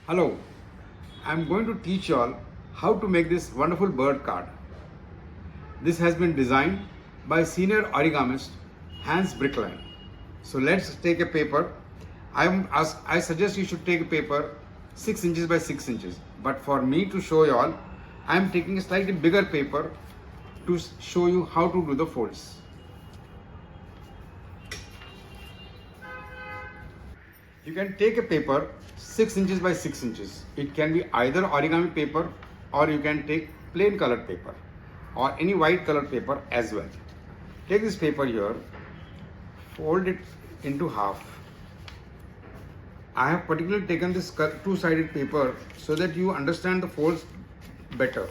Hello, I'm going to teach you all how to make this wonderful bird card. This has been designed by senior origamist Hans Birkeland. So let's take a paper. I suggest you should take a paper 6 inches by 6 inches. But for me to show you all, I'm taking a slightly bigger paper to show you how to do the folds. You can take a paper 6 inches by 6 inches. It can be either origami paper or you can take plain colored paper or any white colored paper as well. Take this paper here, fold it into half. I have particularly taken this two-sided paper so that you understand the folds better.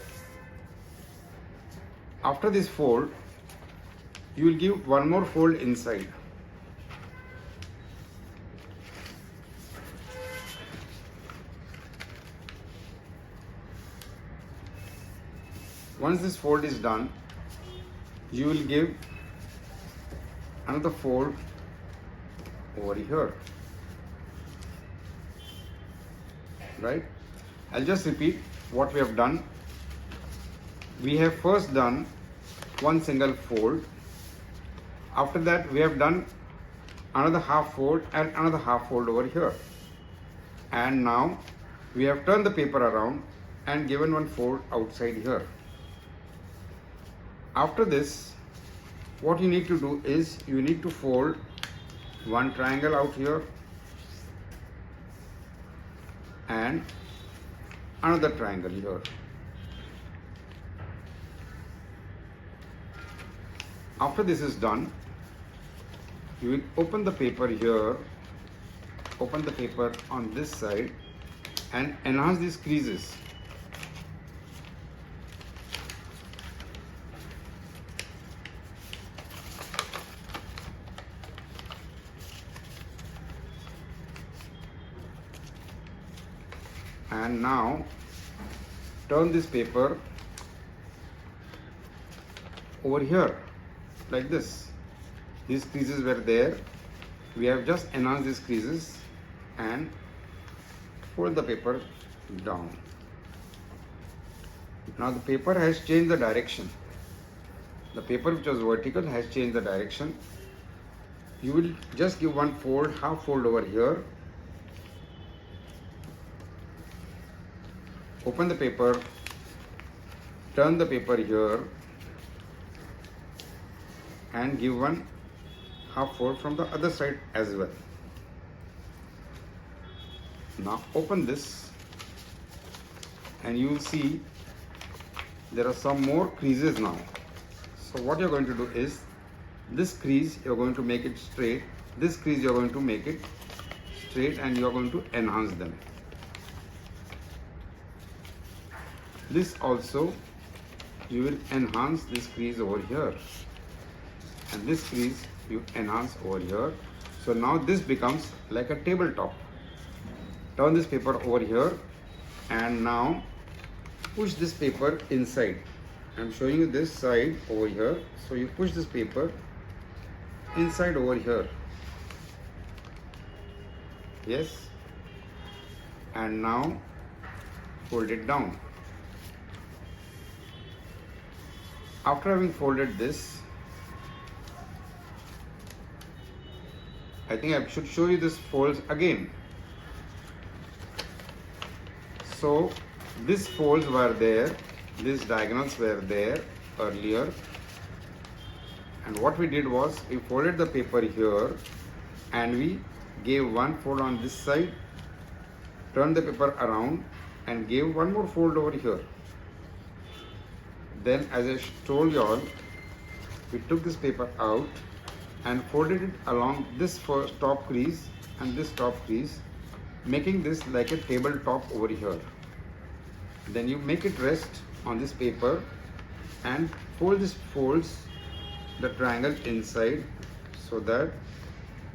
After this fold, you will give one more fold inside. Once this fold is done, you will give another fold over here. Right? I'll just repeat what we have done. We have first done one single fold. After that, we have done another half fold and another half fold over here. And now we have turned the paper around and given one fold outside here. After this, what you need to do is you need to fold one triangle out here and another triangle here. After this is done, you will open the paper here, open the paper on this side and enhance these creases. And now turn this paper over here like this. These creases were there. We have just enhanced these creases and fold the paper down. Now the paper has changed the direction. The paper which was vertical has changed the direction. You will just give one fold, half fold over here. Open the paper, turn the paper here and give one half fold from the other side as well. Now open this and you will see there are some more creases now. So what you're going to do is this crease you're going to make it straight, this crease you're going to make it straight and you're going to enhance them. This also you will enhance this crease over here and this crease you enhance over here. So now this becomes like a tabletop. Turn this paper over here and now push this paper inside. I'm showing you this side over here. So you push this paper inside over here. Yes. And now fold it down. After having folded this, I think I should show you this folds again. So these folds were there, these diagonals were there earlier, and what we did was we folded the paper here and we gave one fold on this side, turned the paper around and gave one more fold over here. Then, as I told you all, we took this paper out and folded it along this first top crease and this top crease, making this like a tabletop over here. Then you make it rest on this paper and fold this folds the triangle inside so that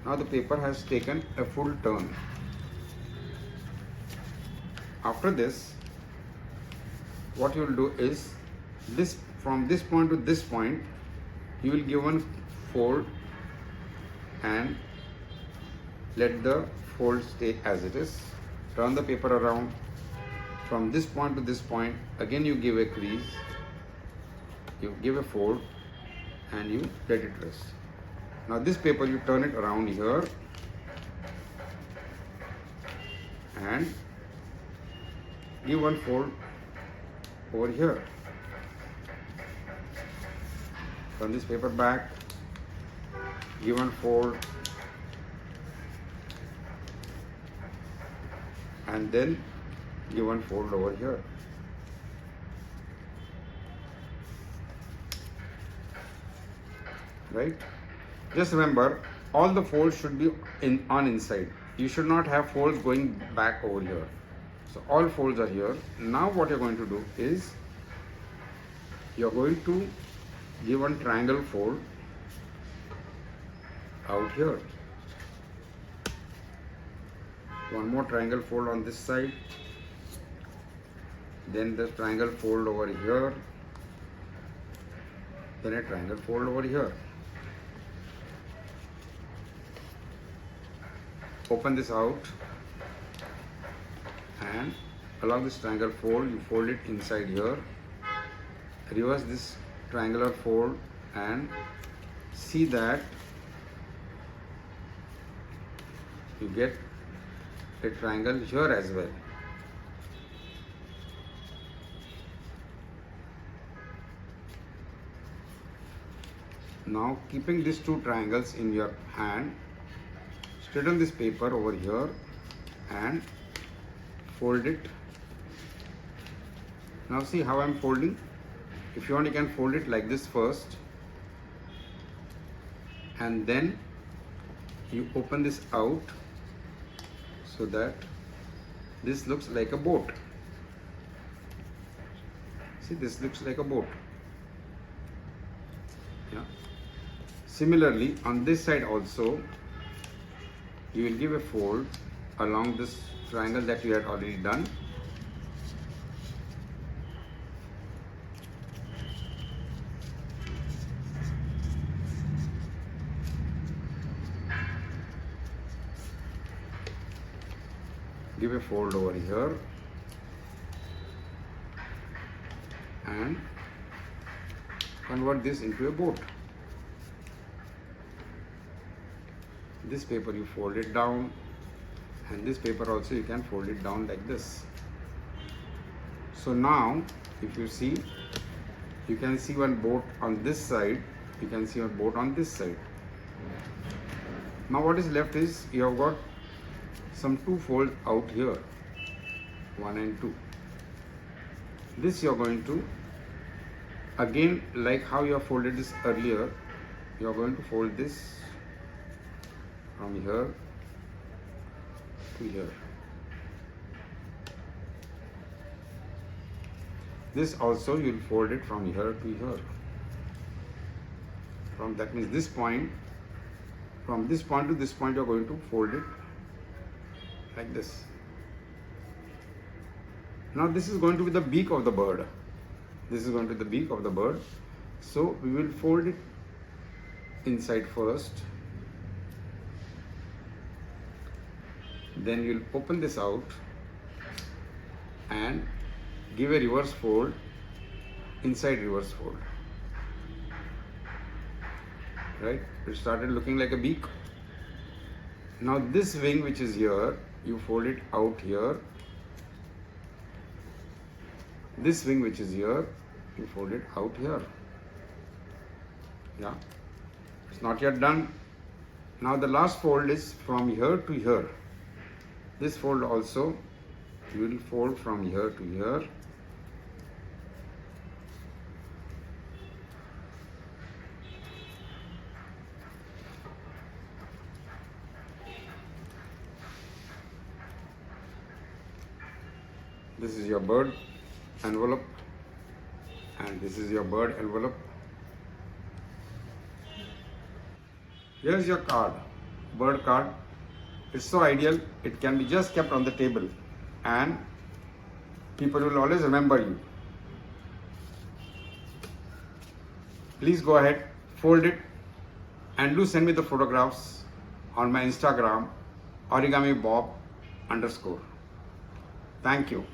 now the paper has taken a full turn. After this, what you will do is this from this point to this point you will give one fold and let the fold stay as it is. turn the paper around. From this point to this point, again you give a crease, you give a fold, and you let it rest. Now this paper you turn it around here and give one fold over here. Turn this paper back, give one fold, and then give one fold over here. Right? Just remember, all the folds should be on inside. You should not have folds going back over here. So all folds are here. Now what you're going to do is, you're going to give one triangle fold out here. One more triangle fold on this side. Then the triangle fold over here. Then a triangle fold over here. Open this out, and along this triangle fold, you fold it inside here. Reverse this triangular fold and see that you get a triangle here as well. Now, keeping these two triangles in your hand, straighten this paper over here and fold it. Now see how I am folding. If you want, you can fold it like this first, and then you open this out so that this looks like a boat. See, this looks like a boat. Yeah. Similarly, on this side also, you will give a fold along this triangle that you had already done. Give a fold over here and convert this into a boat. This paper you fold it down, and this paper also you can fold it down like this. So now if you see, you can see one boat on this side, you can see one boat on this side. Now what is left is, you have got some two folds out here, 1 and 2. This you are going to, again like how you have folded this earlier, you are going to fold this from here to here. This also you will fold it from here to here. That means this point, from this point to this point, you are going to fold it like this. Now this is going to be the beak of the bird. This is going to be the beak of the bird. So we will fold it inside first. Then you'll open this out and give a reverse fold, inside reverse fold. Right? It started looking like a beak. Now this wing which is here, you fold it out here. This wing which is here, you fold it out here. Yeah. It's not yet done. Now the last fold is from here to here. This fold also you will fold from here to here. This is your bird envelope, and this is your bird envelope. Here's your card, bird card. It's so ideal, it can be just kept on the table and people will always remember you. Please go ahead, fold it, and do send me the photographs on my Instagram, Origami Bob _. Thank you.